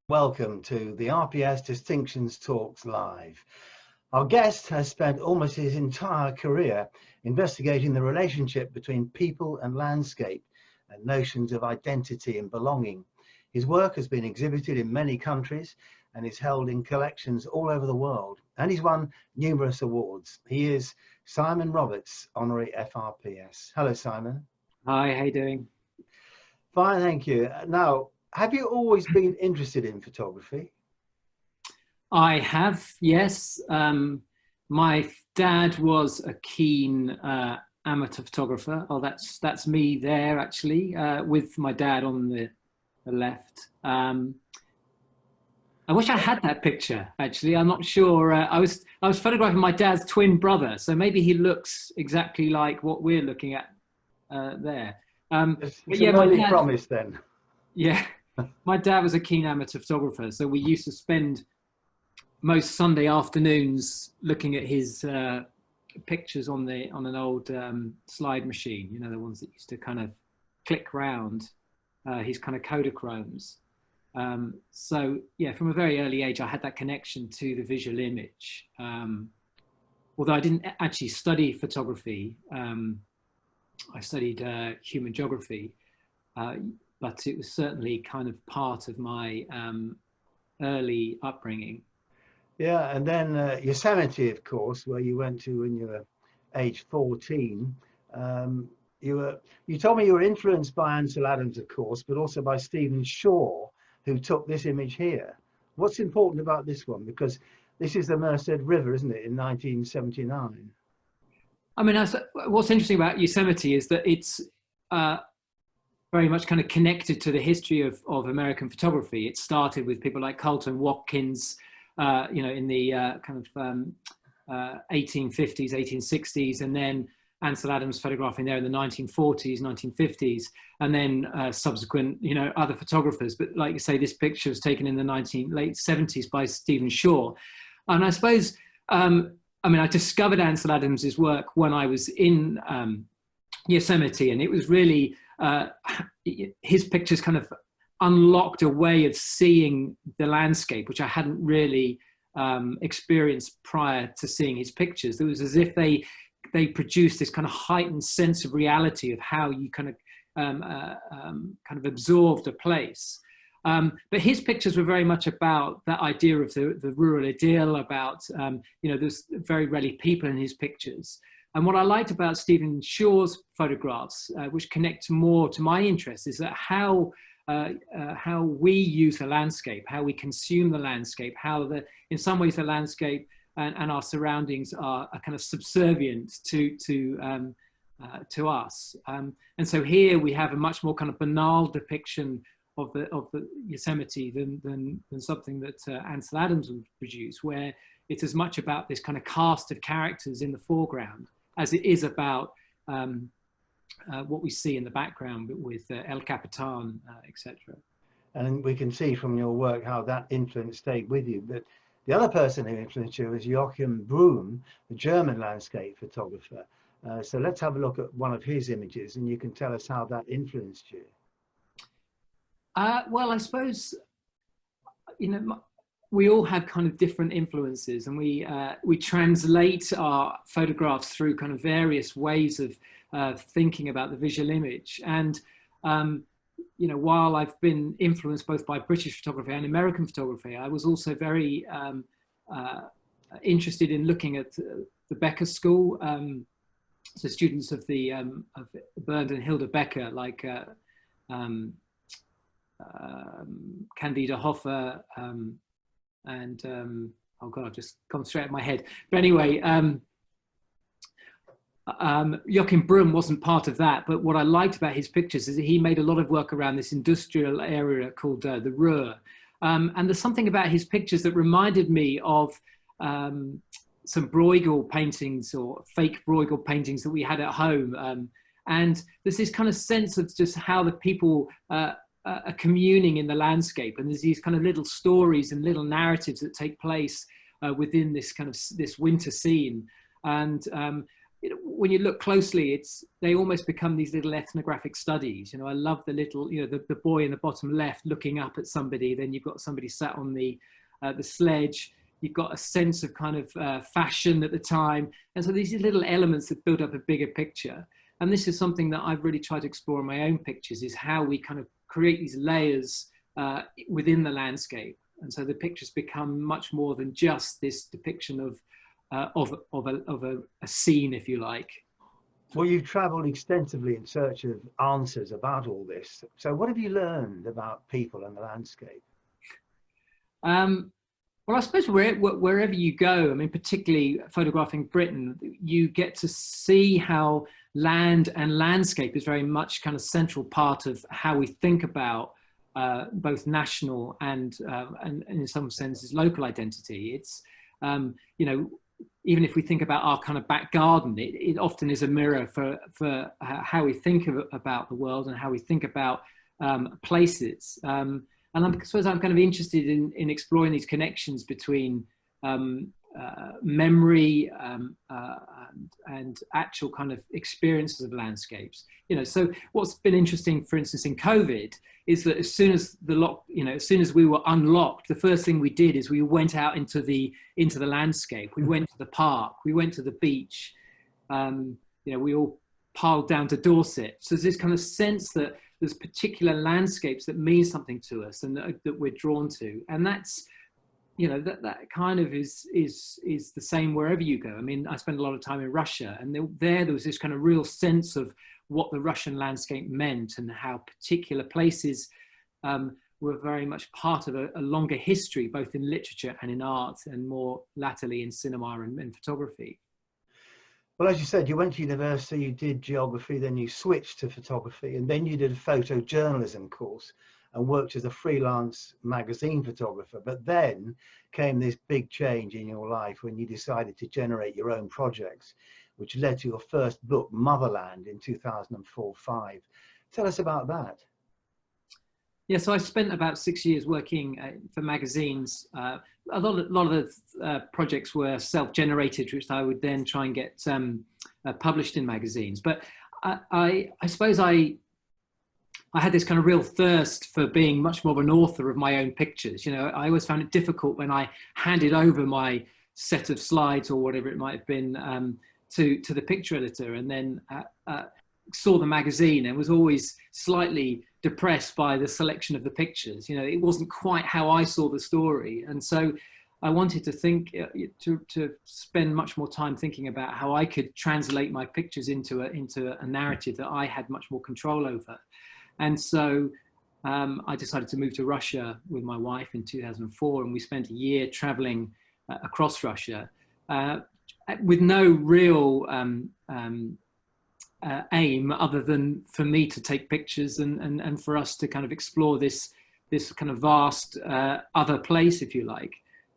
Welcome to the RPS Distinctions Talks Live. Our guest has spent almost his entire career investigating the relationship between people and landscape and notions of identity and belonging. His work has been exhibited in many countries and is held in collections all over the world, and he's won numerous awards. He is Simon Roberts HonFRPS. Hello, Simon. Hi, how you doing? Fine, thank you. Now, have you always been interested in photography? I have, yes. My dad was a keen amateur photographer. Oh, that's me there actually, with my dad on the left. I wish I had that picture. Actually, I'm not sure. I was photographing my dad's twin brother, so maybe he looks exactly like what we're looking at there. It's yeah, an early promise then. Yeah. My dad was a keen amateur photographer, so we used to spend most Sunday afternoons looking at his pictures on an old slide machine. You know, the ones that used to kind of click round. His kind of Kodachromes. So yeah, from a very early age, I had that connection to the visual image. Although I didn't actually study photography, I studied human geography. But it was certainly kind of part of my early upbringing. Yeah, and then Yosemite, of course, where you went to when you were age 14. You told me you were influenced by Ansel Adams, of course, but also by Stephen Shaw, who took this image here. What's important about this one? Because this is the Merced River, isn't it, in 1979? I mean, what's interesting about Yosemite is that it's very much kind of connected to the history of American photography. It started with people like Colton Watkins, you know, in the kind of 1850s, 1860s, and then Ansel Adams photographing there in the 1940s, 1950s, and then subsequent, you know, other photographers. But like you say, this picture was taken in the late 70s by Stephen Shaw. And I suppose, I mean, I discovered Ansel Adams's work when I was in Yosemite, and it was really, his pictures kind of unlocked a way of seeing the landscape, which I hadn't really experienced prior to seeing his pictures. It was as if they produced this kind of heightened sense of reality of how you kind of absorbed a place. But his pictures were very much about that idea of the rural idyll, about, you know, there's very rarely people in his pictures. And what I liked about Stephen Shaw's photographs, which connect more to my interest, is that how we use the landscape, how we consume the landscape, how in some ways the landscape and our surroundings are kind of subservient to us. And so here we have a much more kind of banal depiction of the Yosemite than something that Ansel Adams would produce, where it's as much about this kind of cast of characters in the foreground as it is about what we see in the background with El Capitan, etc. And we can see from your work how that influence stayed with you. But the other person who influenced you is Joachim Brüm, the German landscape photographer. So let's have a look at one of his images, and you can tell us how that influenced you. Well, I suppose, you know, we all have kind of different influences, and we translate our photographs through kind of various ways of thinking about the visual image. And you know, while I've been influenced both by British photography and American photography, I was also very interested in looking at the Becker School. So students of Bernd and Hilda Becker, like Candida Hoffer, and oh god, I've just gone straight out of my head. But anyway, Joachim Brüm wasn't part of that, but what I liked about his pictures is that he made a lot of work around this industrial area called the Ruhr. And there's something about his pictures that reminded me of some Bruegel paintings or fake Bruegel paintings that we had at home. And there's this kind of sense of just how the people are communing in the landscape. And there's these kind of little stories and little narratives that take place within this kind of this winter scene. And you know, when you look closely, they almost become these little ethnographic studies. You know, I love the little, you know, the boy in the bottom left looking up at somebody. Then you've got somebody sat on the sledge. You've got a sense of kind of fashion at the time. And so these are little elements that build up a bigger picture. And this is something that I've really tried to explore in my own pictures, is how we kind of create these layers within the landscape. And so the pictures become much more than just this depiction of a scene, if you like. Well, you've traveled extensively in search of answers about all this. So what have you learned about people and the landscape? Well, I suppose wherever you go, I mean, particularly photographing Britain, you get to see how land and landscape is very much kind of central part of how we think about both national and in some senses local identity. It's, you know, even if we think about our kind of back garden, it often is a mirror for how we think about the world and how we think about places. And I suppose I'm kind of interested in exploring these connections between memory and actual kind of experiences of landscapes. You know, so what's been interesting, for instance, in COVID, is that as soon as as soon as we were unlocked, the first thing we did is we went out into the landscape. We went to the park. We went to the beach. You know, we all piled down to Dorset. So there's this kind of sense that there's particular landscapes that mean something to us and that we're drawn to, and that's, you know, that kind of is the same wherever you go. I mean, I spent a lot of time in Russia, and there was this kind of real sense of what the Russian landscape meant and how particular places were very much part of a longer history, both in literature and in art, and more latterly in cinema and photography. Well, as you said, you went to university, you did geography, then you switched to photography, and then you did a photojournalism course and worked as a freelance magazine photographer. But then came this big change in your life when you decided to generate your own projects, which led to your first book, Motherland, in 2004-05. Tell us about that. Yeah, so I spent about 6 years working for magazines. A lot of the projects were self-generated, which I would then try and get published in magazines. But I suppose I had this kind of real thirst for being much more of an author of my own pictures. You know, I always found it difficult when I handed over my set of slides or whatever it might have been to the picture editor, and then saw the magazine and was always slightly depressed by the selection of the pictures. You know, it wasn't quite how I saw the story. And so I wanted to think, to spend much more time thinking about how I could translate my pictures into a narrative that I had much more control over. And so I decided to move to Russia with my wife in 2004, and we spent a year traveling across Russia with no real aim other than for me to take pictures and for us to kind of explore this kind of vast other place, if you like.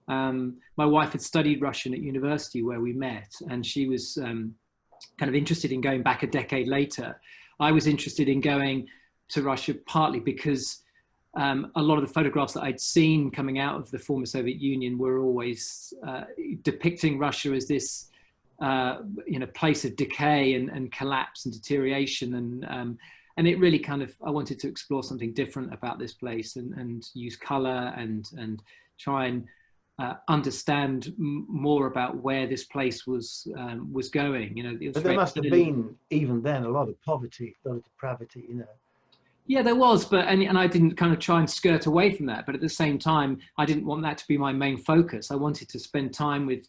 My wife had studied Russian at university where we met, and she was kind of interested in going back a decade later. I was interested in going to Russia partly because a lot of the photographs that I'd seen coming out of the former Soviet Union were always depicting Russia as this place of decay and collapse and deterioration, and it really kind of, I wanted to explore something different about this place and use color and try and understand more about where this place was going. You know, but there must have been even then a lot of poverty, a lot of depravity, you know. Yeah, there was, but and I didn't kind of try and skirt away from that, but at the same time, I didn't want that to be my main focus. I wanted to spend time with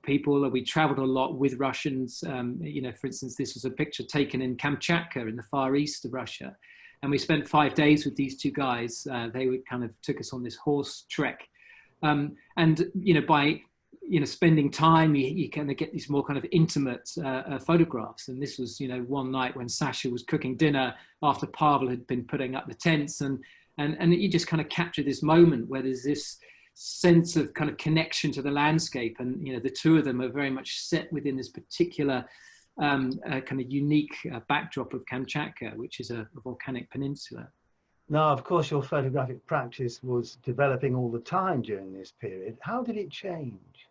people. We traveled a lot with Russians. You know, for instance, this was a picture taken in Kamchatka in the far east of Russia. And we spent 5 days with these two guys. They would kind of took us on this horse trek. And, you know, by, you know, spending time, you kind of get these more kind of intimate photographs. And this was, you know, one night when Sasha was cooking dinner after Pavel had been putting up the tents. And you just kind of capture this moment where there's this sense of kind of connection to the landscape, and you know, the two of them are very much set within this particular kind of unique backdrop of Kamchatka, which is a volcanic peninsula. Now, of course, your photographic practice was developing all the time during this period. How did it change?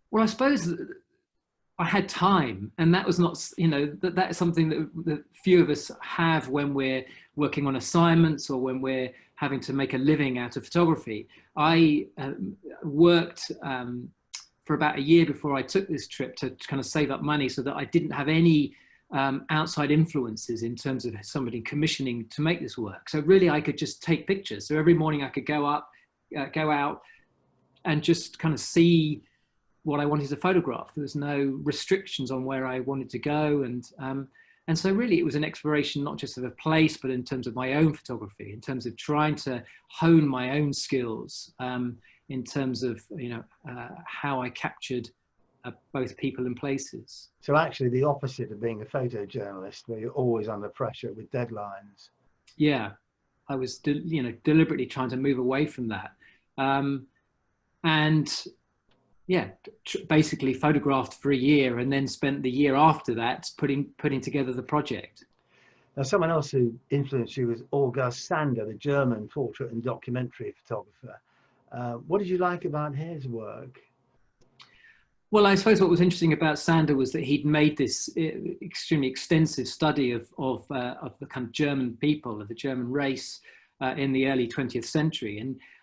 Well, I suppose I had time, and that was not, you know, that is something that few of us have when we're working on assignments or when we're having to make a living out of photography. I worked for about a year before I took this trip to kind of save up money so that I didn't have any outside influences in terms of somebody commissioning to make this work. So really I could just take pictures. So every morning I could go out and just kind of see what I wanted to photograph. There was no restrictions on where I wanted to go. And so really it was an exploration, not just of a place, but in terms of my own photography, in terms of trying to hone my own skills, in terms of, you know, how I captured both people and places. So actually the opposite of being a photojournalist, where you're always under pressure with deadlines. Yeah, I was, you know, deliberately trying to move away from that. And yeah, basically photographed for a year and then spent the year after that putting together the project. Now, someone else who influenced you was August Sander, the German portrait and documentary photographer. What did you like about his work? Well, I suppose what was interesting about Sander was that he'd made this extremely extensive study of the kind of German people, of the German race in the early 20th century.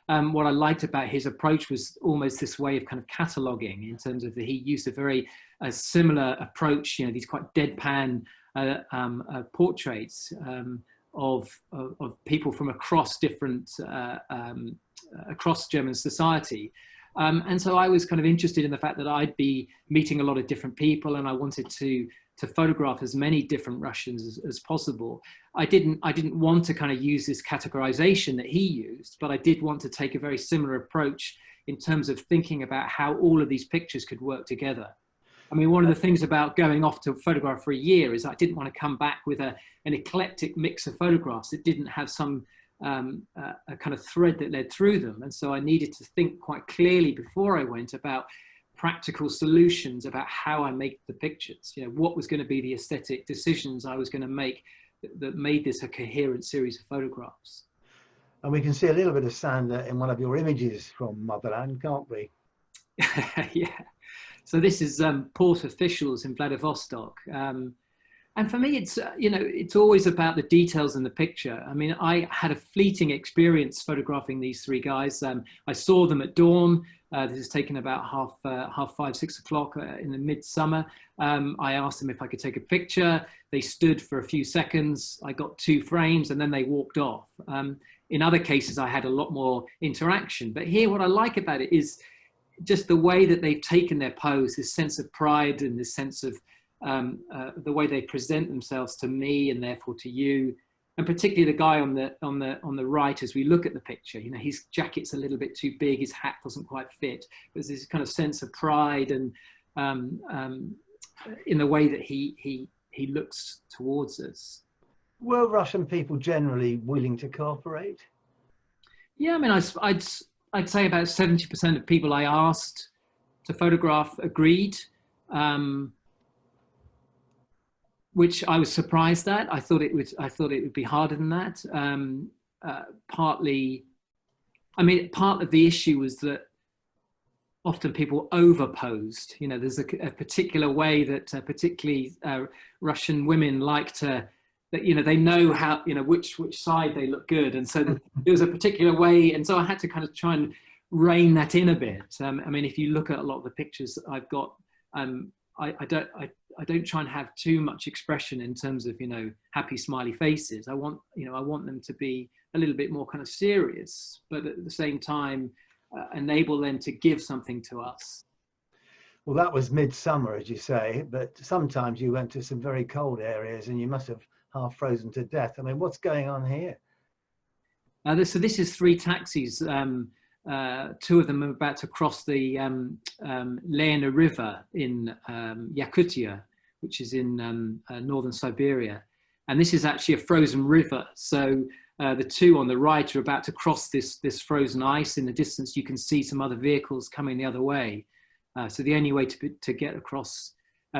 And what I liked about his approach was almost this way of kind of cataloguing, in terms of that he used a very similar approach, you know, these quite deadpan portraits of people from across different, across German society. And so I was kind of interested in the fact that I'd be meeting a lot of different people, and I wanted to photograph as many different Russians as possible. I didn't want to kind of use this categorization that he used, but I did want to take a very similar approach in terms of thinking about how all of these pictures could work together. I mean, one of the things about going off to photograph for a year is I didn't want to come back with an eclectic mix of photographs that didn't have some a kind of thread that led through them. And so I needed to think quite clearly before I went about practical solutions about how I make the pictures, you know, what was going to be the aesthetic decisions I was going to make that made this a coherent series of photographs. And we can see a little bit of Sander in one of your images from Motherland, can't we? Yeah. So this is port officials in Vladivostok. And for me, it's, you know, it's always about the details in the picture. I mean, I had a fleeting experience photographing these three guys. I saw them at dawn. This is taken about half 5, 6 o'clock in the midsummer. I asked them if I could take a picture. They stood for a few seconds. I got 2 frames and then they walked off. In other cases, I had a lot more interaction. But here, what I like about it is just the way that they've taken their pose, this sense of pride and this sense of the way they present themselves to me and therefore to you, and particularly the guy on the right as we look at the picture. You know, his jacket's a little bit too big, his hat doesn't quite fit. There's this kind of sense of pride and in the way that he looks towards us. Were Russian people generally willing to cooperate? Yeah, I mean, I'd say about 70% of people I asked to photograph agreed. Which I was surprised at. I thought it would be harder than that. Partly, I mean, part of the issue was that often people overposed. You know, there's a particular way that particularly Russian women like to, that, you know, they know how, you know, which side they look good. And so there was a particular way. And so I had to kind of try and rein that in a bit. I mean, if you look at a lot of the pictures I've got, I don't try and have too much expression in terms of, you know, happy smiley faces. I want them to be a little bit more kind of serious, but at the same time, enable them to give something to us. Well, that was midsummer, as you say, but sometimes you went to some very cold areas and you must have half frozen to death. I mean, what's going on here? So this is 3 taxis. 2 of them are about to cross the Lena River in Yakutia, which is in northern Siberia. And this is actually a frozen river. So the 2 on the right are about to cross this frozen ice. In the distance, you can see some other vehicles coming the other way. So the only way to get across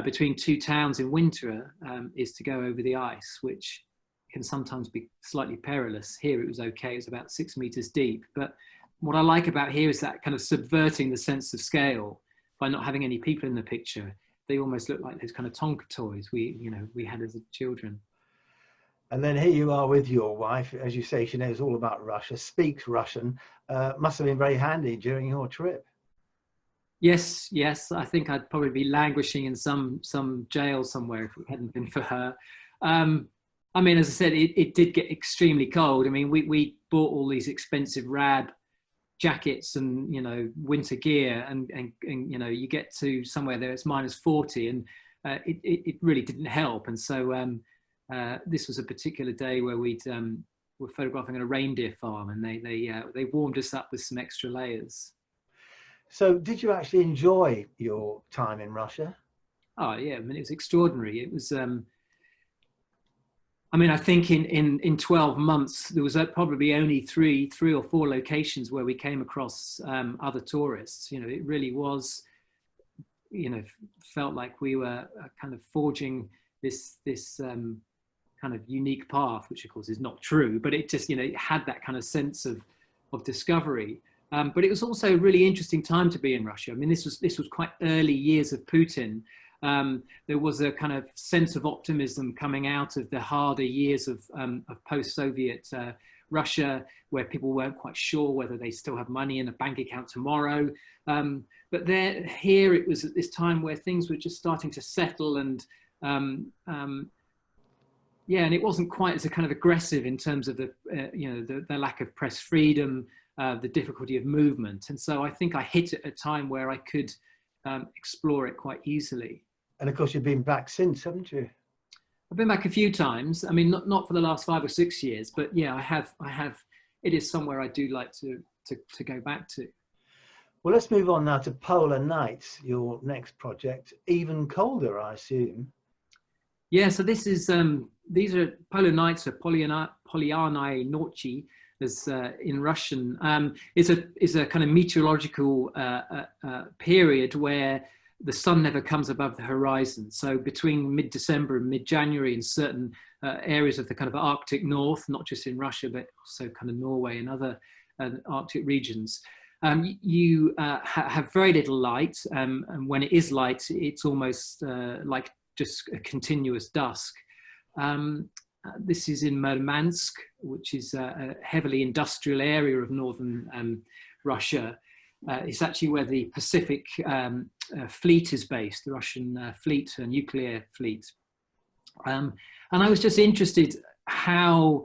between 2 towns in winter is to go over the ice, which can sometimes be slightly perilous. Here it was okay, it was about 6 meters deep. But what I like about here is that kind of subverting the sense of scale by not having any people in the picture. they almost look like those kind of Tonka toys we had as children. And then here you are with your wife, as you say, she knows all about Russia, speaks Russian, must have been very handy during your trip. Yes, yes. I think I'd probably be languishing in some jail somewhere if it hadn't been for her. I mean, as I said, it did get extremely cold. I mean, we bought all these expensive RAB jackets and winter gear, and you get to somewhere there it's -40, and it really didn't help. And so this was a particular day where were photographing on a reindeer farm, and they warmed us up with some extra layers. So did you actually enjoy your time in Russia? Oh yeah, I mean, it was extraordinary. It was, I mean, I think in 12 months, there was probably only three or four locations where we came across other tourists. It really was, felt like we were kind of forging this kind of unique path, which of course is not true, but it just, it had that kind of sense of discovery. But it was also a really interesting time to be in Russia. I mean, this was quite early years of Putin. There was a kind of sense of optimism coming out of the harder years of post-Soviet Russia, where people weren't quite sure whether they still have money in a bank account tomorrow. But here it was at this time where things were just starting to settle, and yeah, and it wasn't quite as a kind of aggressive in terms of the lack of press freedom, the difficulty of movement. And so I think I hit it at a time where I could explore it quite easily. And of course, you've been back since, haven't you? I've been back a few times. I mean, not for the last 5 or 6 years, but yeah, I have. It is somewhere I do like to go back to. Well, let's move on now to Polar Nights, your next project. Even colder, I assume. Yeah, so this is these are Polar Nights, or Poliarnae Noci, as in Russian. Is a kind of meteorological period where the sun never comes above the horizon. So between mid-December and mid-January in certain areas of the kind of Arctic North, not just in Russia, but also kind of Norway and other Arctic regions, you have very little light. And when it is light, it's almost like just a continuous dusk. This is in Murmansk, which is a heavily industrial area of northern Russia. It's actually where the Pacific fleet is based, the Russian fleet, a nuclear fleet. And I was just interested how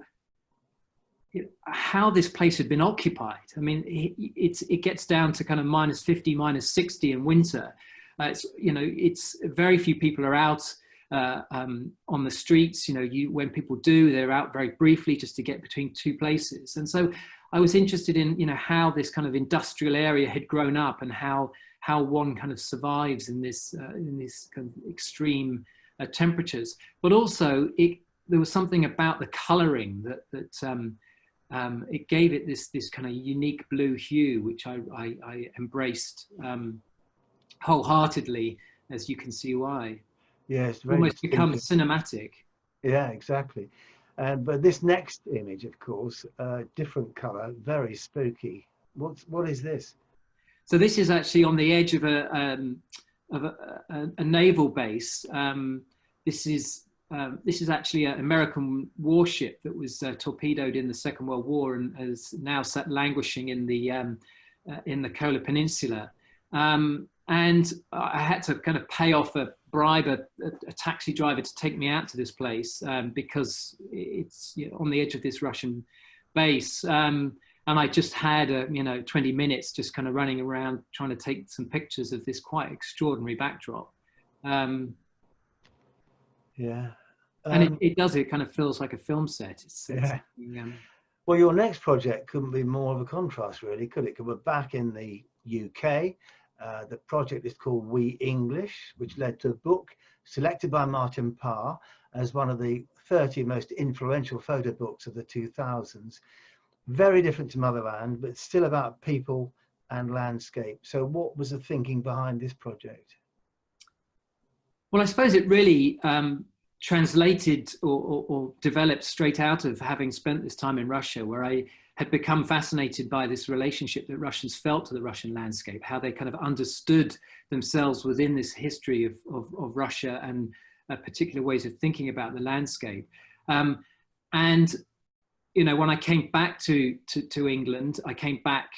this place had been occupied. I mean, it gets down to kind of -50, -60 in winter. It's very few people are out on the streets. When people do, they're out very briefly just to get between two places. And so I was interested in how this kind of industrial area had grown up, and how one kind of survives in this kind of extreme temperatures. But also there was something about the colouring that it gave it this kind of unique blue hue, which I embraced wholeheartedly, as you can see why. Yes, almost becomes cinematic. Yeah, exactly. But this next image, of course, different color, very spooky. What is this? So this is actually on the edge of a naval base. This is actually an American warship that was torpedoed in the Second World War and is now sat languishing in the Kola Peninsula. And I had to kind of bribe a taxi driver to take me out to this place because it's on the edge of this Russian base. And I just had 20 minutes just kind of running around trying to take some pictures of this quite extraordinary backdrop. Yeah. And it kind of feels like a film set. Well, your next project couldn't be more of a contrast, really, could it? Because we're back in the UK. The project is called We English, which led to a book selected by Martin Parr as one of the 30 most influential photo books of the 2000s. Very different to Motherland, but still about people and landscape. So what was the thinking behind this project? Well, I suppose it really translated or developed straight out of having spent this time in Russia, where I had become fascinated by this relationship that Russians felt to the Russian landscape, how they kind of understood themselves within this history of Russia and particular ways of thinking about the landscape. And you know, when I came back to England, I came back,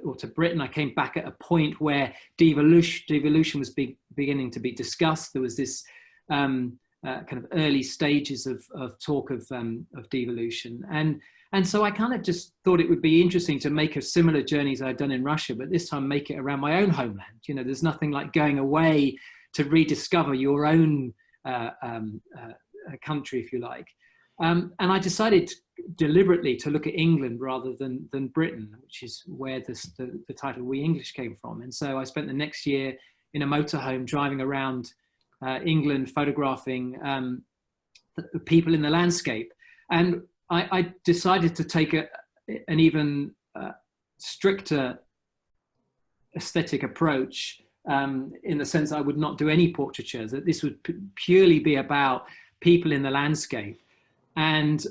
or to Britain, I came back at a point where devolution was beginning to be discussed. There was this kind of early stages of talk of devolution. And so I kind of just thought it would be interesting to make a similar journey as I'd done in Russia, but this time make it around my own homeland. You know, there's nothing like going away to rediscover your own country, if you like. And I decided deliberately to look at England rather than Britain, which is where the title We English came from. And so I spent the next year in a motorhome driving around England, photographing the people in the landscape. And I decided to take an even stricter aesthetic approach, in the sense I would not do any portraiture, that this would purely be about people in the landscape, and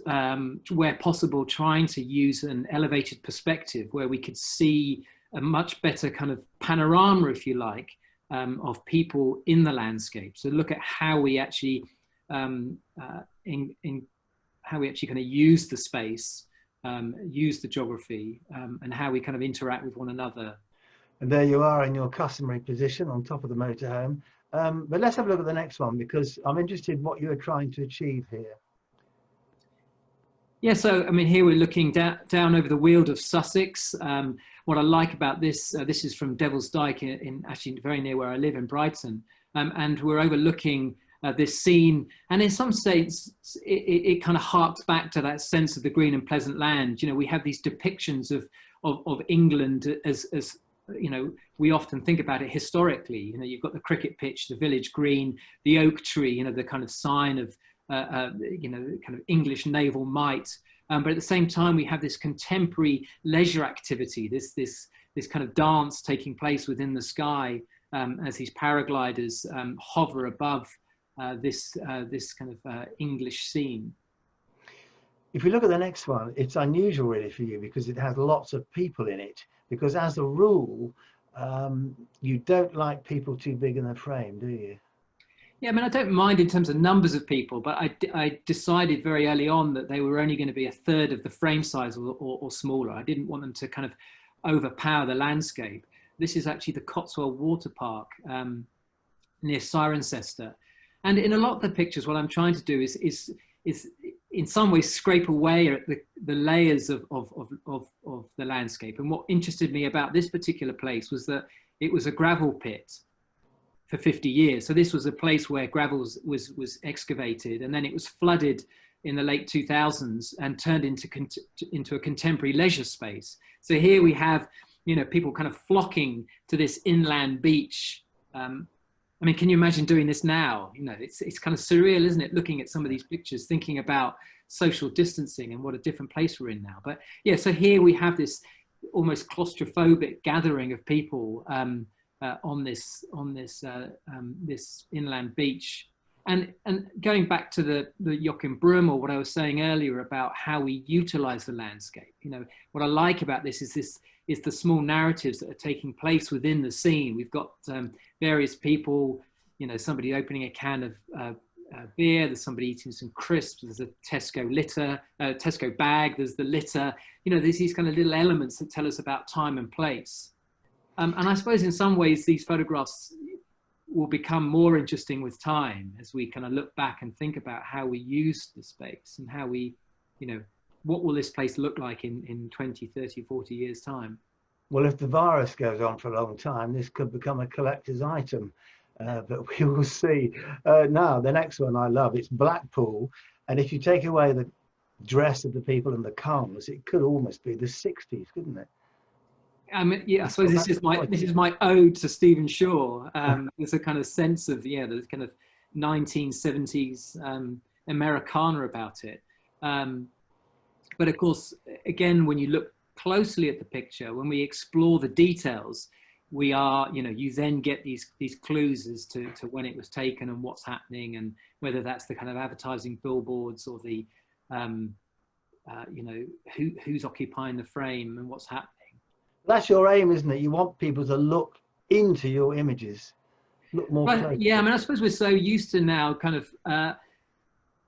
where possible trying to use an elevated perspective where we could see a much better kind of panorama, if you like, of people in the landscape. So look at how we actually how we actually kind of use the space, use the geography, and how we kind of interact with one another. And there you are in your customary position on top of the motorhome. But let's have a look at the next one, because I'm interested in what you are trying to achieve here. Yeah, so I mean, here we're looking down over the Weald of Sussex. What I like about this, this is from Devil's Dyke, in actually very near where I live in Brighton, and we're overlooking this scene, and in some states it kind of harks back to that sense of the green and pleasant land. You know, we have these depictions of England as you know, we often think about it historically. You know, you've got the cricket pitch, the village green, the oak tree, you know, the kind of sign of you know, kind of English naval might. But at the same time, we have this contemporary leisure activity, this kind of dance taking place within the sky as these paragliders hover above this kind of English scene. If we look at the next one, it's unusual really for you because it has lots of people in it. Because as a rule, you don't like people too big in the frame, do you? Yeah, I mean, I don't mind in terms of numbers of people, but I decided very early on that they were only going to be a third of the frame size or smaller. I didn't want them to kind of overpower the landscape. This is actually the Cotswold Water Park near Cirencester. And in a lot of the pictures, what I'm trying to do is in some ways scrape away at the layers of the landscape. And what interested me about this particular place was that it was a gravel pit for 50 years. So this was a place where gravel was excavated, and then it was flooded in the late 2000s and turned into a contemporary leisure space. So here we have, you know, people kind of flocking to this inland beach. I mean, can you imagine doing this now? You know, it's kind of surreal, isn't it? Looking at some of these pictures, thinking about social distancing and what a different place we're in now. But yeah, so here we have this almost claustrophobic gathering of people on this inland beach. And going back to the Joachim Brum, or what I was saying earlier about how we utilize the landscape, you know, what I like about this is the small narratives that are taking place within the scene. We've got various people, you know, somebody opening a can of beer, there's somebody eating some crisps, there's a Tesco bag, there's the litter, you know, there's these kind of little elements that tell us about time and place. And I suppose in some ways these photographs will become more interesting with time as we kind of look back and think about how we use the space and how we, you know, what will this place look like in 20, 30, 40 years time? Well, if the virus goes on for a long time, this could become a collector's item, but we will see. Now, the next one I love, it's Blackpool. And if you take away the dress of the people and the calmness, it could almost be the 60s, couldn't it? I mean, yeah, I suppose this is my ode to Stephen Shaw. There's a kind of sense of, yeah, there's kind of 1970s Americana about it. But of course, again, when you look closely at the picture, when we explore the details, we are, you know, you then get these clues as to when it was taken and what's happening, and whether that's the kind of advertising billboards or the you know, who's occupying the frame and what's happening. That's your aim, isn't it? You want people to look into your images, look more closely. Yeah, I mean, I suppose we're so used to now kind of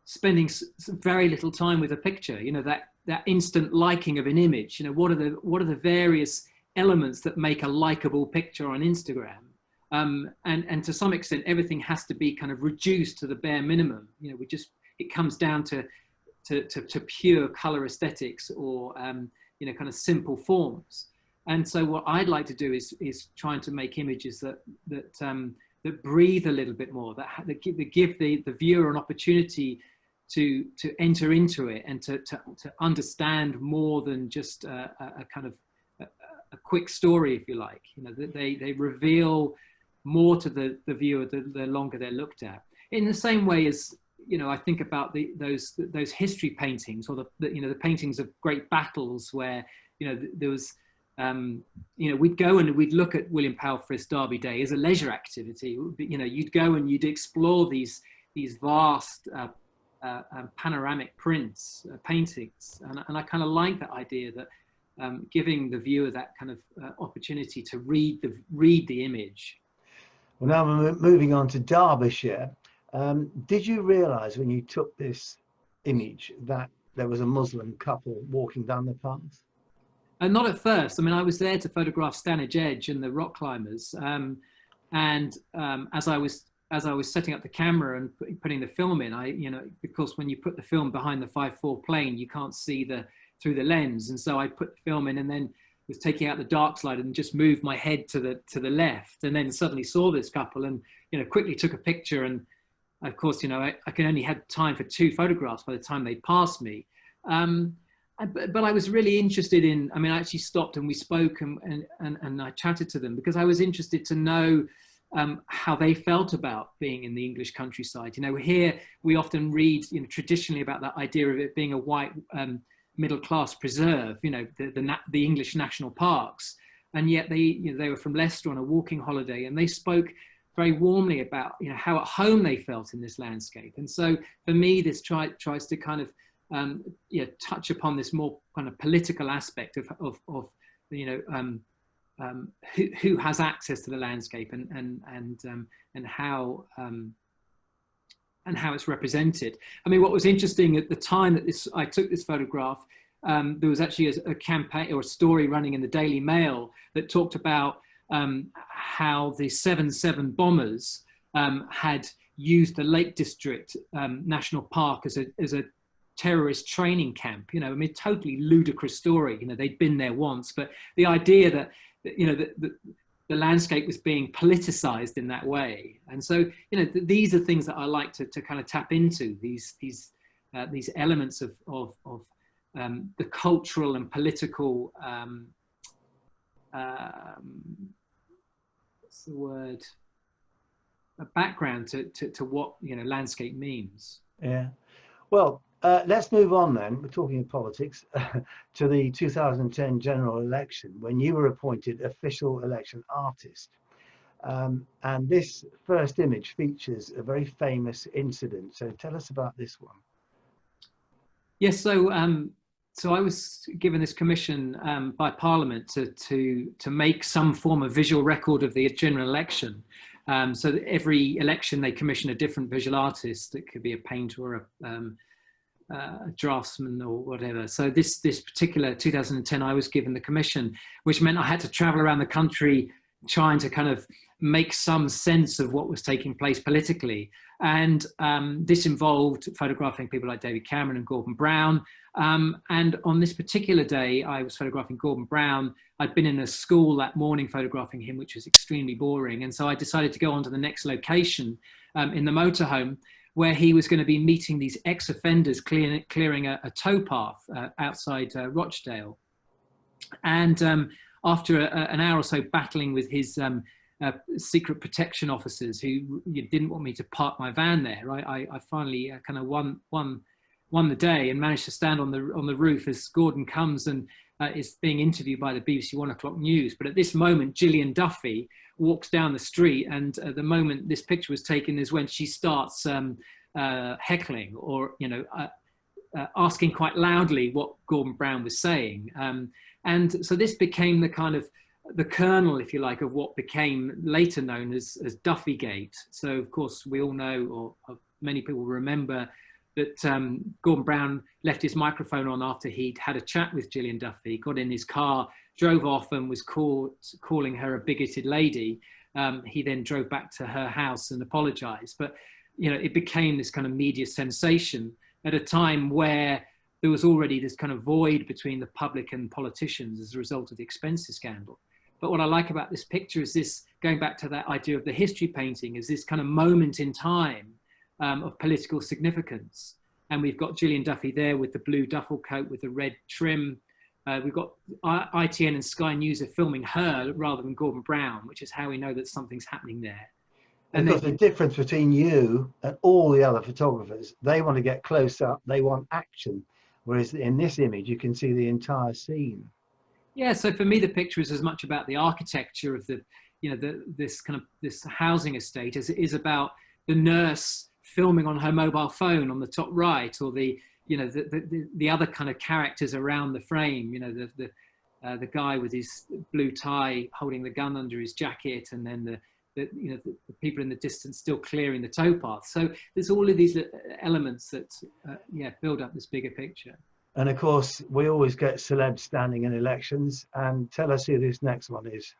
spending very little time with a picture. You know, that instant liking of an image. You know, what are the various elements that make a likable picture on Instagram? And to some extent, everything has to be kind of reduced to the bare minimum. You know, it comes down to pure color aesthetics, or you know, kind of simple forms. And so what I'd like to do is trying to make images that breathe a little bit more, that give the viewer an opportunity to enter into it and to understand more than just a kind of a quick story, if you like. You know, that they reveal more to the viewer the longer they're looked at. In the same way as, you know, I think about those history paintings, or the you know, the paintings of great battles where, you know, there was, you know, we'd go and we'd look at William Powell Frith's Derby Day as a leisure activity. You know, you'd go and you'd explore these vast panoramic prints, paintings, and I kind of like that idea that giving the viewer that kind of opportunity to read the image. Well, now we're moving on to Derbyshire. Did you realise when you took this image that there was a Muslim couple walking down the path? And not at first. I mean, I was there to photograph Stanage Edge and the rock climbers, and as I was setting up the camera and putting the film in, you know, because when you put the film behind the 5.4 plane, you can't see through the lens, and so I put the film in, and then was taking out the dark slide and just moved my head to the left, and then suddenly saw this couple, and, you know, quickly took a picture. And of course, you know, I can only had time for 2 photographs by the time they passed me. But I was really interested in, I mean, I actually stopped and we spoke and I chatted to them because I was interested to know how they felt about being in the English countryside. You know, here we often read, you know, traditionally about that idea of it being a white middle-class preserve, you know, the English national parks. And yet they were from Leicester on a walking holiday, and they spoke very warmly about, you know, how at home they felt in this landscape. And so for me, this tries to kind of you know, touch upon this more kind of political aspect of you know, who has access to the landscape and how it's represented. I mean, what was interesting at the time that I took this photograph, there was actually a campaign or a story running in the Daily Mail that talked about how the 7/7 bombers had used the Lake District National Park as a terrorist training camp. You know, I mean, totally ludicrous story. You know, they'd been there once, but the idea that, you know, the landscape was being politicized in that way. And so, you know, these are things that I like to kind of tap into, these elements of the cultural and political, what's the word, a background to what, you know, landscape means. Yeah. Well, let's move on then. We're talking of politics to the 2010 general election, when you were appointed official election artist. And this first image features a very famous incident. So tell us about this one. Yes. So I was given this commission by Parliament to make some form of visual record of the general election. So that every election they commission a different visual artist. It could be a painter or a draftsman or whatever. So this particular 2010, I was given the commission, which meant I had to travel around the country trying to kind of make some sense of what was taking place politically. And this involved photographing people like David Cameron and Gordon Brown. And on this particular day, I was photographing Gordon Brown. I'd been in a school that morning photographing him, which was extremely boring. And so I decided to go on to the next location in the motorhome, where he was going to be meeting these ex-offenders clearing a towpath outside Rochdale. And after an hour or so battling with his secret protection officers who didn't want me to park my van there, I finally kind of won the day and managed to stand on the roof as Gordon comes and is being interviewed by the BBC 1 o'clock news. But at this moment, Gillian Duffy walks down the street, and the moment this picture was taken is when she starts heckling, or, you know, asking quite loudly what Gordon Brown was saying. And so this became the kind of the kernel, if you like, of what became later known as Duffygate. So of course we all know, or many people remember, that Gordon Brown left his microphone on after he'd had a chat with Gillian Duffy, got in his car, drove off and was calling her a bigoted lady. He then drove back to her house and apologized. But, you know, it became this kind of media sensation at a time where there was already this kind of void between the public and politicians as a result of the expenses scandal. But what I like about this picture is this, going back to that idea of the history painting, is this kind of moment in time of political significance. And we've got Gillian Duffy there with the blue duffel coat with the red trim. We've got ITN and Sky News are filming her rather than Gordon Brown, which is how we know that something's happening there. And because the difference between you and all the other photographers, they want to get close up, they want action. Whereas in this image, you can see the entire scene. Yeah, so for me, the picture is as much about the architecture of the, you know, this housing estate as it is about the nurse filming on her mobile phone on the top right, or the, you know, the other kind of characters around the frame. You know, the guy with his blue tie holding the gun under his jacket, and then the people in the distance still clearing the towpath. So there's all of these elements that build up this bigger picture. And of course, we always get celebs standing in elections. And tell us who this next one is.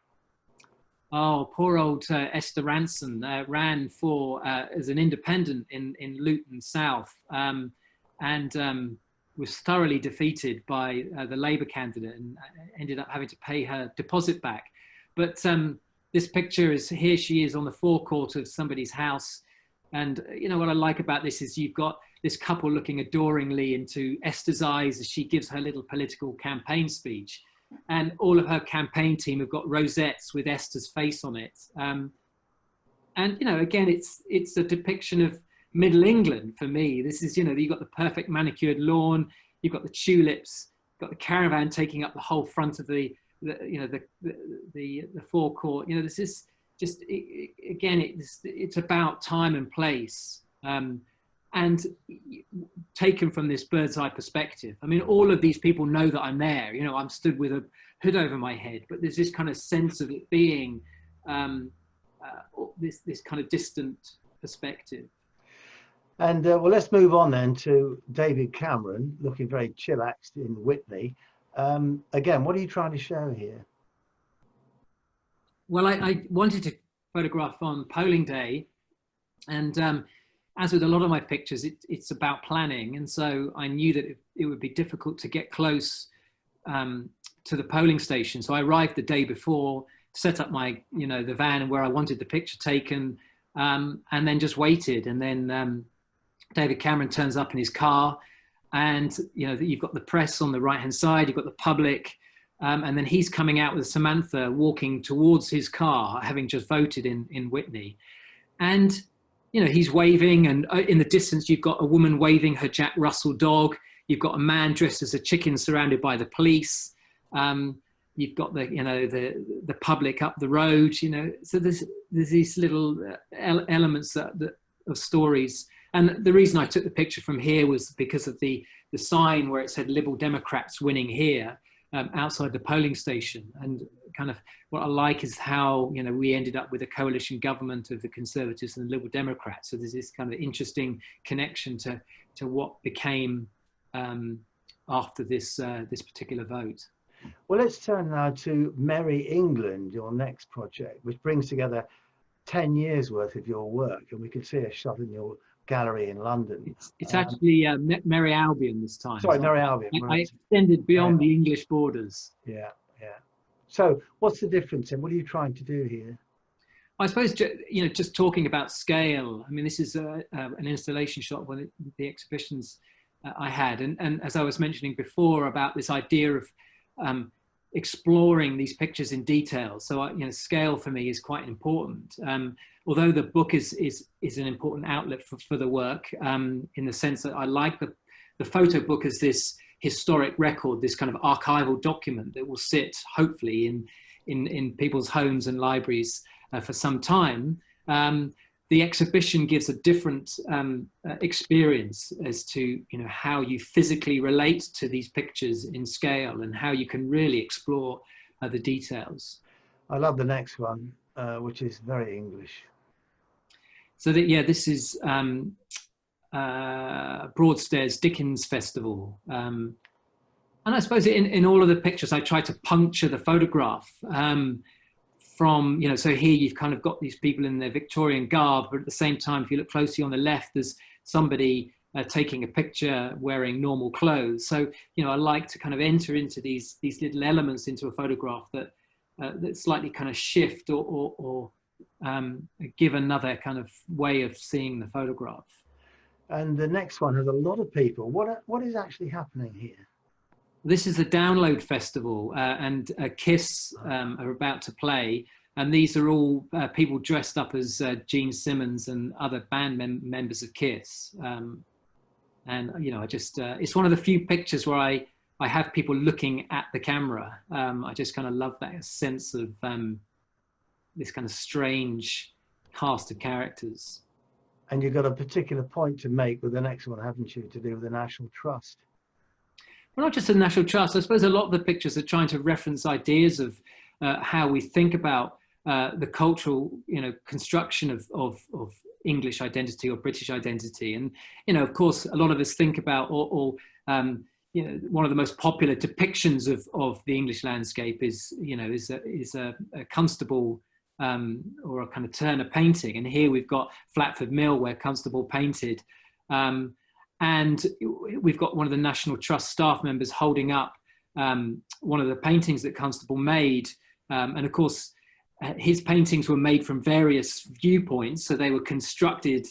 Oh, poor old Esther Ranson ran for as an independent in Luton South, and was thoroughly defeated by the Labour candidate, and ended up having to pay her deposit back. But this picture is, here she is on the forecourt of somebody's house. And you know what I like about this is you've got this couple looking adoringly into Esther's eyes as she gives her little political campaign speech. And all of her campaign team have got rosettes with Esther's face on it. And, you know, again, it's a depiction of Middle England for me. This is, you know, you've got the perfect manicured lawn, you've got the tulips, you've got the caravan taking up the whole front of the forecourt. You know, this is just, again, it's about time and place. And taken from this bird's eye perspective. I mean, all of these people know that I'm there. You know, I'm stood with a hood over my head, but there's this kind of sense of it being this kind of distant perspective. And well, let's move on then to David Cameron, looking very chillaxed in Witney. Again, what are you trying to show here? Well, I wanted to photograph on polling day, and as with a lot of my pictures, it's about planning. And so I knew that it would be difficult to get close to the polling station. So I arrived the day before, set up my, you know, the van where I wanted the picture taken, and then just waited. And then David Cameron turns up in his car, and, you know, you've got the press on the right-hand side, you've got the public, and then he's coming out with Samantha walking towards his car, having just voted in Witney. And you know, he's waving, and in the distance, you've got a woman waving her Jack Russell dog. You've got a man dressed as a chicken surrounded by the police. You've got the public up the road, you know. So there's these little elements of stories. And the reason I took the picture from here was because of the sign where it said Liberal Democrats winning here, outside the polling station. And kind of what I like is how, you know, we ended up with a coalition government of the Conservatives and the Liberal Democrats. So there's this kind of interesting connection to what became after this particular vote. Well, let's turn now to Merrie England, your next project, which brings together 10 years worth of your work. And we can see a shot in your gallery in London. It's actually Merrie Albion this time. Sorry, Merrie Albion. I extended beyond the English borders. Yeah, yeah. So what's the difference and what are you trying to do here? I suppose, you know, just talking about scale. I mean, this is an installation shot of one of the exhibitions I had. And as I was mentioning before about this idea of exploring these pictures in detail. So, you know, scale for me is quite important. Although the book is an important outlet for the work, in the sense that I like the photo book as this historic record, this kind of archival document that will sit hopefully in people's homes and libraries for some time. the exhibition gives a different experience as to, you know, how you physically relate to these pictures in scale and how you can really explore the details. I love the next one, which is very English. So that, yeah, this is Broadstairs Dickens Festival. And I suppose in all of the pictures, I try to puncture the photograph from, you know, so here you've kind of got these people in their Victorian garb, but at the same time, if you look closely on the left, there's somebody taking a picture wearing normal clothes. So, you know, I like to kind of enter into these little elements into a photograph that that slightly kind of shift or give another kind of way of seeing the photograph. And the next one has a lot of people. What is actually happening here? This is a download festival, and KISS are about to play, and these are all people dressed up as Gene Simmons and other band members of KISS. And you know, I just it's one of the few pictures where I have people looking at the camera. I just kind of love that sense of this kind of strange cast of characters. And you've got a particular point to make with the next one, haven't you, to do with the National Trust? Well, not just the National Trust. I suppose a lot of the pictures are trying to reference ideas of how we think about the cultural, you know, construction of English identity or British identity. And, you know, of course, a lot of us think about, you know, one of the most popular depictions of the English landscape is, you know, is a Constable or a kind of Turner painting. And here we've got Flatford Mill, where Constable painted. And we've got one of the National Trust staff members holding up one of the paintings that Constable made. And of course, his paintings were made from various viewpoints. So they were constructed,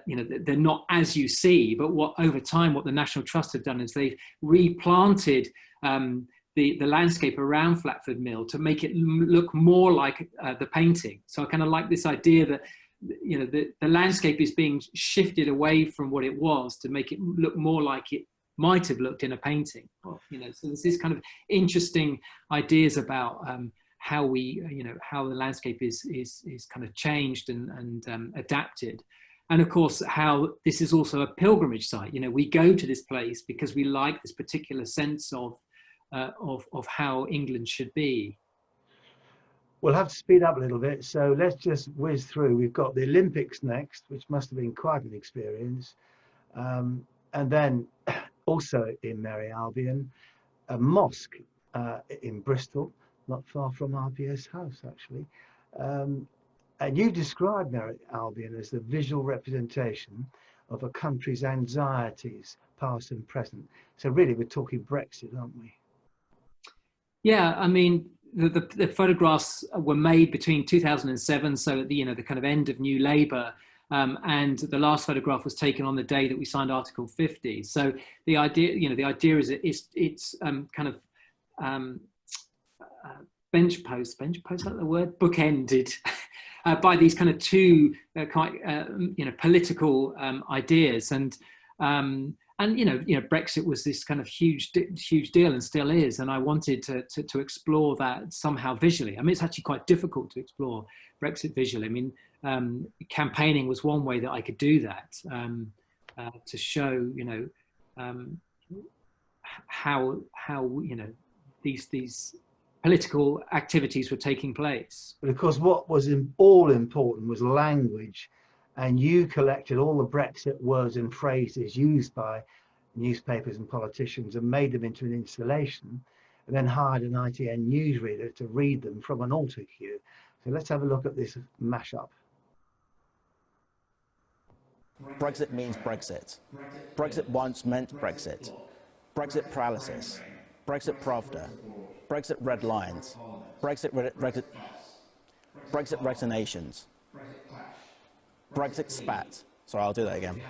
you know, they're not as you see, but over time, what the National Trust have done is they've replanted the landscape around Flatford Mill to make it look more like the painting. So I kind of like this idea that, you know, the landscape is being shifted away from what it was to make it look more like it might have looked in a painting. You know, so there's this kind of interesting ideas about how we, you know, how the landscape is kind of changed and adapted. And of course, how this is also a pilgrimage site. You know, we go to this place because we like this particular sense of how England should be. We'll have to speed up a little bit, so let's just whiz through. We've got the Olympics next, which must have been quite an experience. And then also in Merrie Albion, a mosque in Bristol, not far from RPS house, actually. And you described Merrie Albion as the visual representation of a country's anxieties, past and present. So really, we're talking Brexit, aren't we? Yeah, I mean, the photographs were made between 2007, so at the, you know, the kind of end of New Labour, and the last photograph was taken on the day that we signed Article 50. So the idea, you know, the idea is that it's kind of bench post, is that the word? Bookended by these kind of two quite you know, political ideas, and you know, Brexit was this kind of huge deal and still is, and I wanted to explore that somehow visually. I mean, it's actually quite difficult to explore Brexit visually. I mean, campaigning was one way that I could do that, to show, you know, how you know, these political activities were taking place. But of course, what was all important was language. And you collected all the Brexit words and phrases used by newspapers and politicians and made them into an installation, and then hired an ITN newsreader to read them from an altar cue. So let's have a look at this mashup. Brexit means Brexit. Brexit once meant Brexit. Brexit paralysis. Brexit Pravda. Brexit red lines. Brexit resignations. Brexit spat. Sorry, I'll do that again.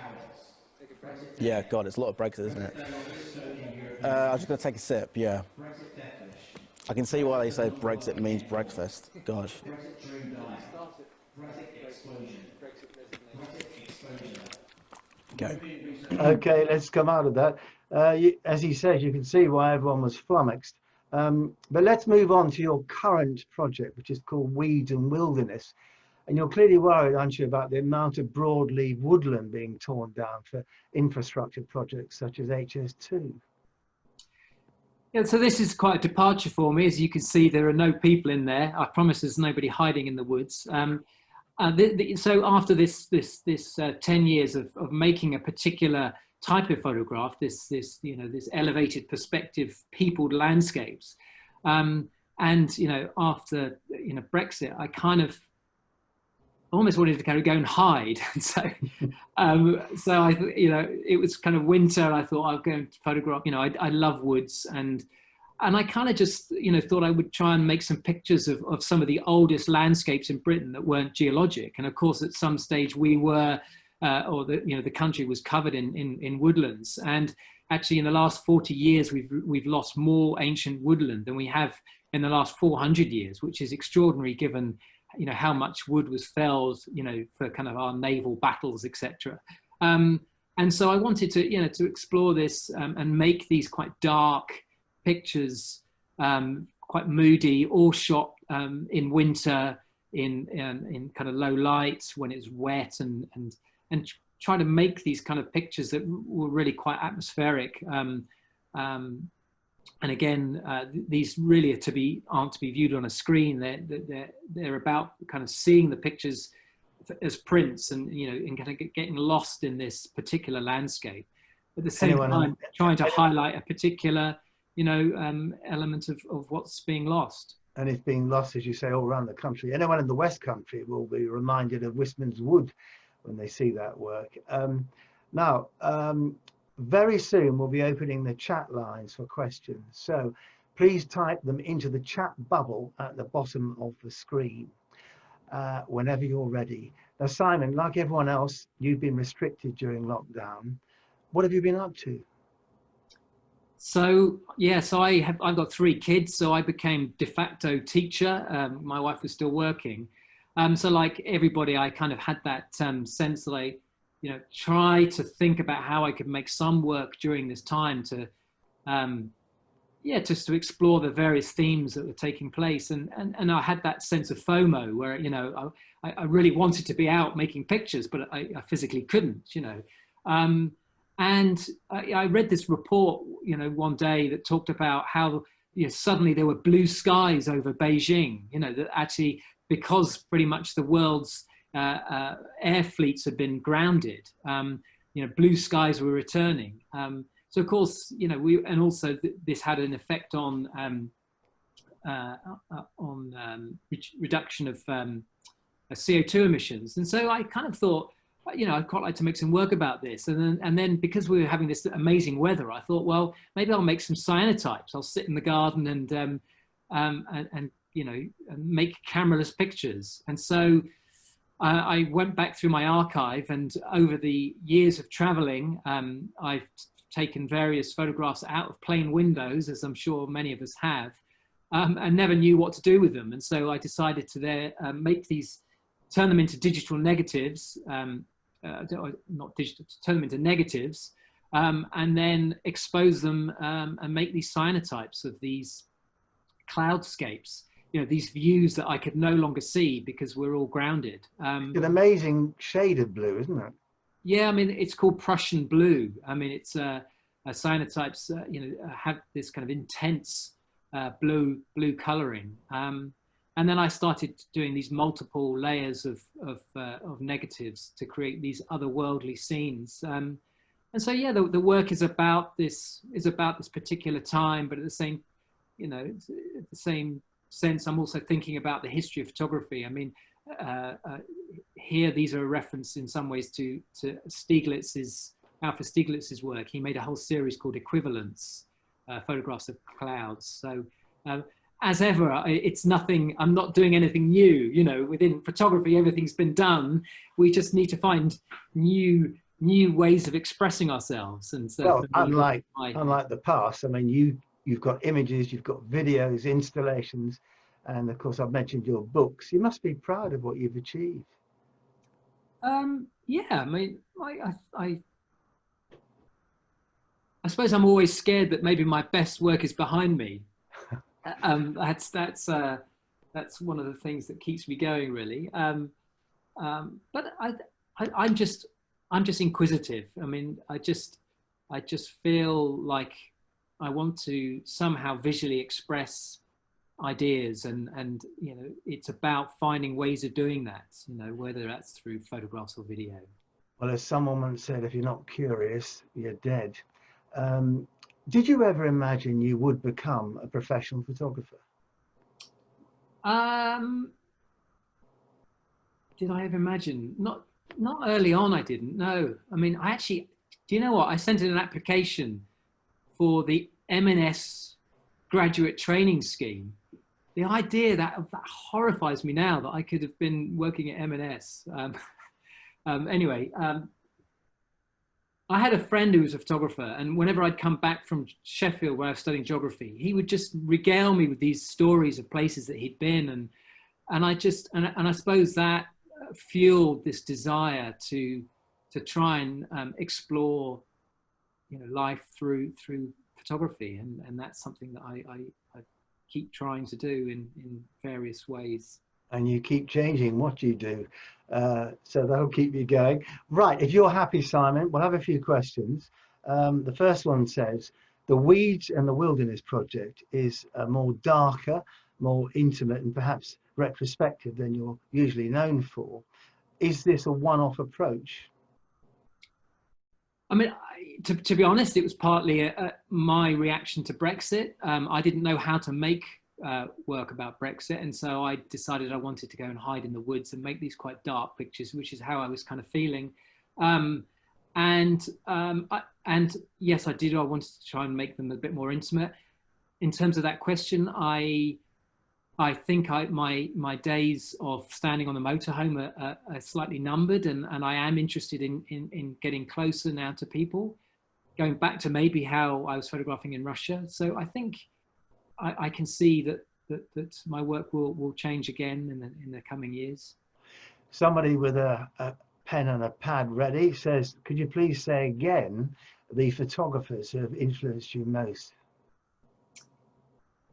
Yeah, God, it's a lot of Brexit, isn't it? I'm just going to take a sip, yeah. I can see why they say Brexit means breakfast. God. Okay. Okay, let's come out of that. As he says, you can see why everyone was flummoxed. But let's move on to your current project, which is called Weeds and Wilderness. And you're clearly worried, aren't you, about the amount of broadleaf woodland being torn down for infrastructure projects such as HS2? Yeah, so this is quite a departure for me. As you can see, there are no people in there. I promise there's nobody hiding in the woods. So after this 10 years of making a particular type of photograph, this elevated perspective, peopled landscapes, and after Brexit, I kind of almost wanted to kind of go and hide. And so I it was kind of winter. I thought I'll go and photograph. I love woods, and I kind of just thought I would try and make some pictures of some of the oldest landscapes in Britain that weren't geologic. And of course, at some stage we were, the country was covered in woodlands. And actually, in the last 40 years, we've lost more ancient woodland than we have in the last 400 years, which is extraordinary given how much wood was felled, for kind of our naval battles, etc. And so I wanted to explore this and make these quite dark pictures, quite moody, all shot in winter, in kind of low light when it's wet, and try to make these kind of pictures that were really quite atmospheric. And again, these really aren't to be viewed on a screen. They're about kind of seeing the pictures as prints, and and kind of getting lost in this particular landscape. At the same time, trying to highlight a particular element of what's being lost. And it's being lost, as you say, all around the country. Anyone in the West Country will be reminded of Wistman's Wood when they see that work. Very soon we'll be opening the chat lines for questions. So please type them into the chat bubble at the bottom of the screen whenever you're ready. Now, Simon, like everyone else, you've been restricted during lockdown. What have you been up to? So I've got 3 kids, so I became de facto teacher. My wife was still working. So like everybody, I kind of had that sense that I try to think about how I could make some work during this time to, just to explore the various themes that were taking place. And I had that sense of FOMO where, I really wanted to be out making pictures, but I physically couldn't, and I read this report, one day that talked about how suddenly there were blue skies over Beijing, that actually, because pretty much the world's air fleets had been grounded, blue skies were returning. So of course, this had an effect on reduction of CO2 emissions. And so I kind of thought, I'd quite like to make some work about this. And then because we were having this amazing weather, I thought, well, maybe I'll make some cyanotypes. I'll sit in the garden and make cameraless pictures. And so I went back through my archive, and over the years of traveling, I've taken various photographs out of plane windows, as I'm sure many of us have, and never knew what to do with them. And so I decided to turn them into digital negatives, not digital, to turn them into negatives, and then expose them and make these cyanotypes of these cloudscapes, these views that I could no longer see because we're all grounded. An amazing shade of blue, isn't it? Yeah, I mean, it's called Prussian blue. I mean, it's cyanotypes, have this kind of intense blue coloring. And then I started doing these multiple layers of negatives to create these otherworldly scenes. And so, yeah, the work is about this particular time, but at the same, at the same sense, I'm also thinking about the history of photography. I mean, here, these are a reference in some ways to Alfred Stieglitz's work. He made a whole series called Equivalence, photographs of clouds. So as ever, it's nothing, I'm not doing anything new, within photography, everything's been done. We just need to find new ways of expressing ourselves. And so, well, unlike the past, I mean, you've got images, you've got videos, installations, and of course I've mentioned your books. You must be proud of what you've achieved. Yeah, I mean, I suppose I'm always scared that maybe my best work is behind me. That's one of the things that keeps me going, really. but I'm just inquisitive. I mean, I just feel like I want to somehow visually express ideas, and you know, it's about finding ways of doing that. You know, whether that's through photographs or video. Well, as someone once said, if you're not curious, you're dead. Did you ever imagine you would become a professional photographer? Did I ever imagine? Not early on, I didn't. No. I mean, I actually, do you know what? I sent in an application for the M&S graduate training scheme. The idea that horrifies me now, that I could have been working at M&S. Anyway, I had a friend who was a photographer, and whenever I'd come back from Sheffield, where I was studying geography, he would just regale me with these stories of places that he'd been, and I suppose that fueled this desire to try and explore, you know, life through photography, and that's something that I keep trying to do in various ways. And you keep changing what you do, so that'll keep you going. Right, if you're happy, Simon, we'll have a few questions. The first one says, the Weeds and the Wilderness project is more darker, more intimate, and perhaps retrospective than you're usually known for. Is this a one-off approach? I mean, to be honest, it was partly my reaction to Brexit. I didn't know how to make work about Brexit, and so I decided I wanted to go and hide in the woods and make these quite dark pictures, which is how I was kind of feeling. And yes, I did. I wanted to try and make them a bit more intimate. In terms of that question, I think my days of standing on the motorhome are slightly numbered, and I am interested in getting closer now to people, going back to maybe how I was photographing in Russia. So I think I can see that my work will change again in the coming years. Somebody with a pen and a pad ready says, could you please say again the photographers who have influenced you most?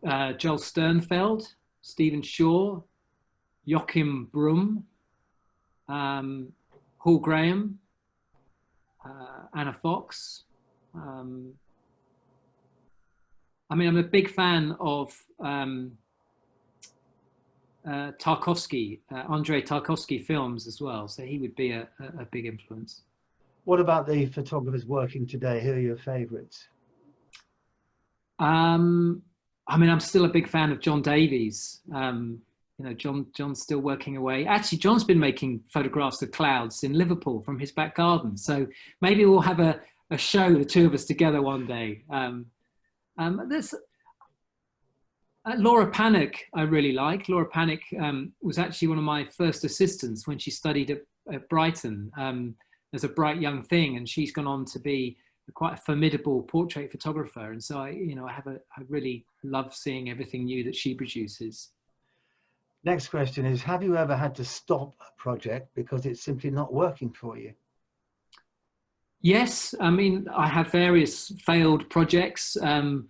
Joel Sternfeld, Stephen Shaw, Joachim Brum, Paul Graham, Anna Fox. I mean, I'm a big fan of Tarkovsky, Andrei Tarkovsky films as well. So he would be a big influence. What about the photographers working today? Who are your favorites? I mean, I'm still a big fan of John Davies. You know, John's still working away. Actually, John's been making photographs of clouds in Liverpool from his back garden. So maybe we'll have a show, the two of us together one day. There's Laura Panic, I really like. Laura Panic was actually one of my first assistants when she studied at Brighton as a bright young thing, and she's gone on to be quite a formidable portrait photographer. And so I really love seeing everything new that she produces. Next question is, have you ever had to stop a project because it's simply not working for you? Yes, I mean, I have various failed projects, although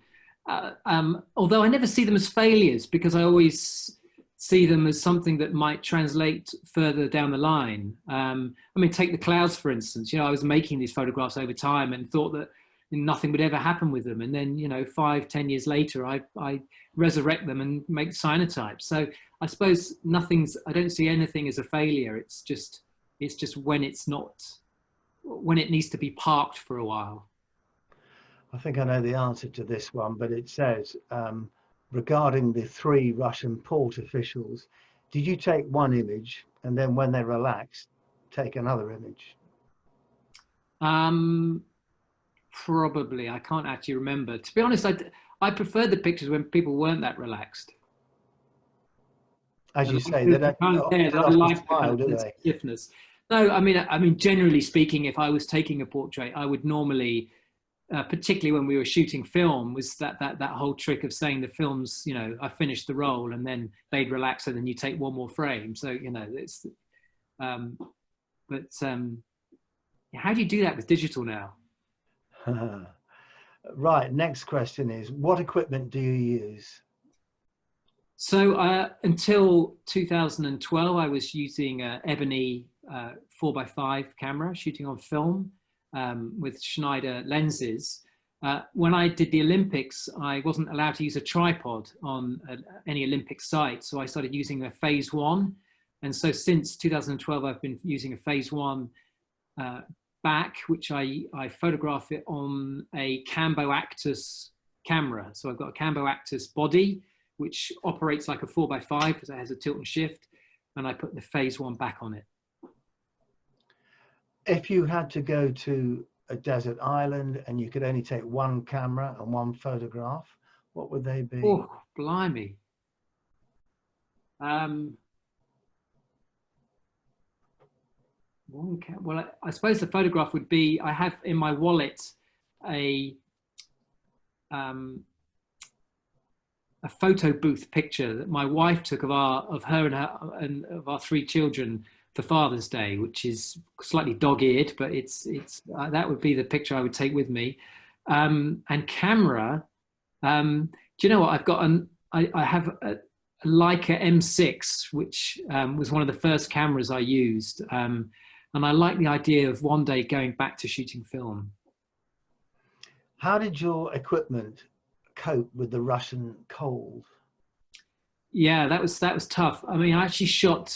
I never see them as failures, because I always see them as something that might translate further down the line. I mean, take the clouds, for instance. You know, I was making these photographs over time and thought that nothing would ever happen with them. And then, you know, 5-10 years later, I resurrect them and make cyanotypes. So I suppose I don't see anything as a failure. It's just when it needs to be parked for a while. I think I know the answer to this one, but it says, regarding the 3 Russian port officials, did you take one image and then when they relaxed, take another image? Probably. I can't actually remember. To be honest, I preferred the pictures when people weren't that relaxed. As you say, they don't smile, do they? Stiffness. No, I mean, generally speaking, if I was taking a portrait, I would normally, particularly when we were shooting film, was that whole trick of saying the films, you know, I finished the roll and then they'd relax and then you take one more frame. So, you know, it's, how do you do that with digital now? Right, next question is, what equipment do you use? So until 2012, I was using an Ebony 4x5 camera, shooting on film with Schneider lenses. When I did the Olympics, I wasn't allowed to use a tripod on any Olympic site, so I started using a Phase 1. And so since 2012, I've been using a Phase 1 back, which I photograph it on a Cambo Actus camera. So I've got a Cambo Actus body, which operates like a 4x5 because it has a tilt and shift, and I put the Phase 1 back on it. If you had to go to a desert island and you could only take one camera and one photograph, what would they be? Oh, blimey. Well, I suppose the photograph would be, I have in my wallet a photo booth picture that my wife took of her and of our 3 children for Father's Day, which is slightly dog-eared, but it's that would be the picture I would take with me. And camera, do you know what? I've got I have a Leica M6, which was one of the first cameras I used. And I like the idea of one day going back to shooting film. How did your equipment cope with the Russian cold? Yeah, that was tough. I mean, I actually shot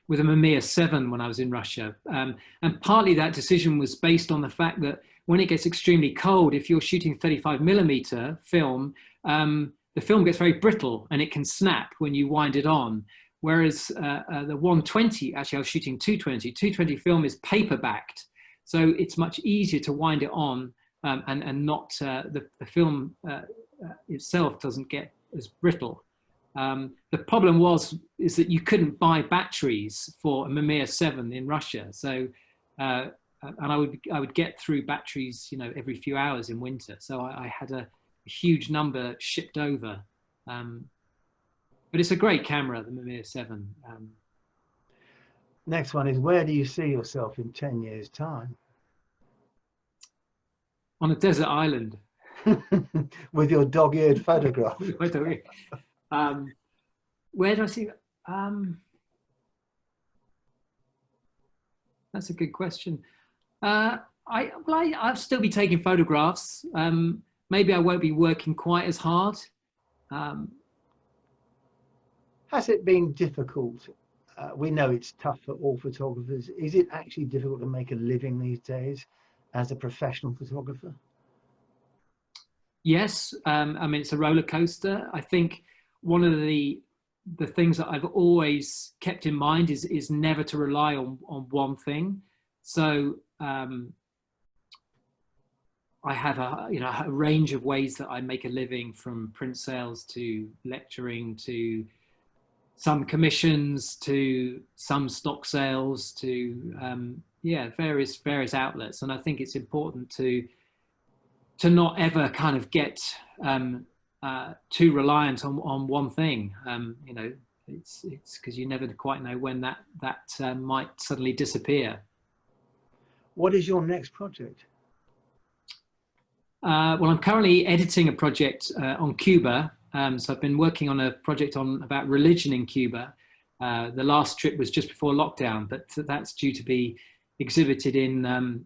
with a Mamiya 7 when I was in Russia. And partly that decision was based on the fact that when it gets extremely cold, if you're shooting 35mm film, the film gets very brittle and it can snap when you wind it on. Whereas the 120, actually I was shooting 220. 220 film is paper backed. So it's much easier to wind it on and not, the film itself doesn't get as brittle. The problem is that you couldn't buy batteries for a Mamiya 7 in Russia. So, and I would get through batteries, you know, every few hours in winter. So I had a huge number shipped over. But it's a great camera, the Mamiya 7. Next one is, where do you see yourself in 10 years' time? On a desert island. With your dog-eared photograph. Where do I see? That's a good question. I'll still be taking photographs. Maybe I won't be working quite as hard. Has it been difficult? We know it's tough for all photographers. Is it actually difficult to make a living these days as a professional photographer? Yes, I mean, it's a roller coaster. I think one of the things that I've always kept in mind is never to rely on one thing. So I have a range of ways that I make a living, from print sales to lecturing to some commissions to some stock sales to various outlets. And I think it's important to not ever kind of get too reliant on one thing. You know, it's because you never quite know when that might suddenly disappear. What is your next project? Well, I'm currently editing a project on Cuba. So I've been working on a project about religion in Cuba. The last trip was just before lockdown, but that's due to be exhibited in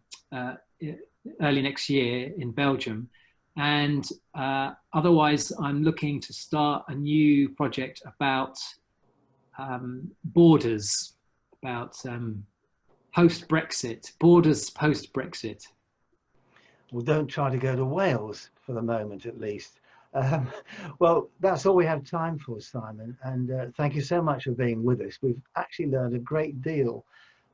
early next year in Belgium. And otherwise, I'm looking to start a new project about borders, about post-Brexit, borders post-Brexit. Well, don't try to go to Wales for the moment, at least. Well, that's all we have time for, Simon, and thank you so much for being with us. We've actually learned a great deal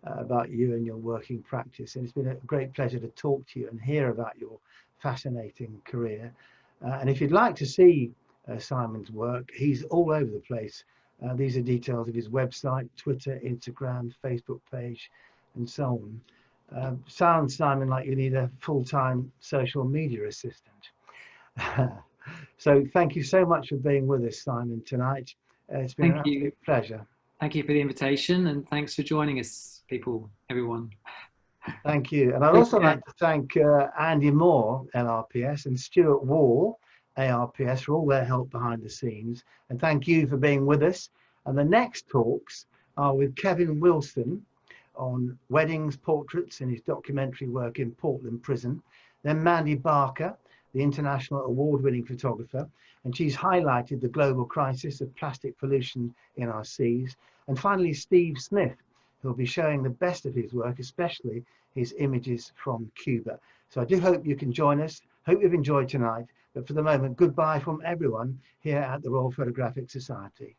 about you and your working practice, and it's been a great pleasure to talk to you and hear about your fascinating career. And if you'd like to see Simon's work, he's all over the place. These are details of his website, Twitter, Instagram, Facebook page, and so on. Sounds, Simon, like you need a full-time social media assistant. So thank you so much for being with us, Simon, tonight. It's been an absolute pleasure. Thank you for the invitation, and thanks for joining us, everyone. Thank you. And I'd also like to thank Andy Moore, LRPS, and Stuart Wall, ARPS for all their help behind the scenes. And thank you for being with us. And the next talks are with Kevin Wilson on weddings, portraits, and his documentary work in Portland Prison. Then Mandy Barker, the international award-winning photographer, and she's highlighted the global crisis of plastic pollution in our seas. And finally, Steve Smith, who'll be showing the best of his work, especially his images from Cuba. So I do hope you can join us. Hope you've enjoyed tonight. But for the moment, goodbye from everyone here at the Royal Photographic Society.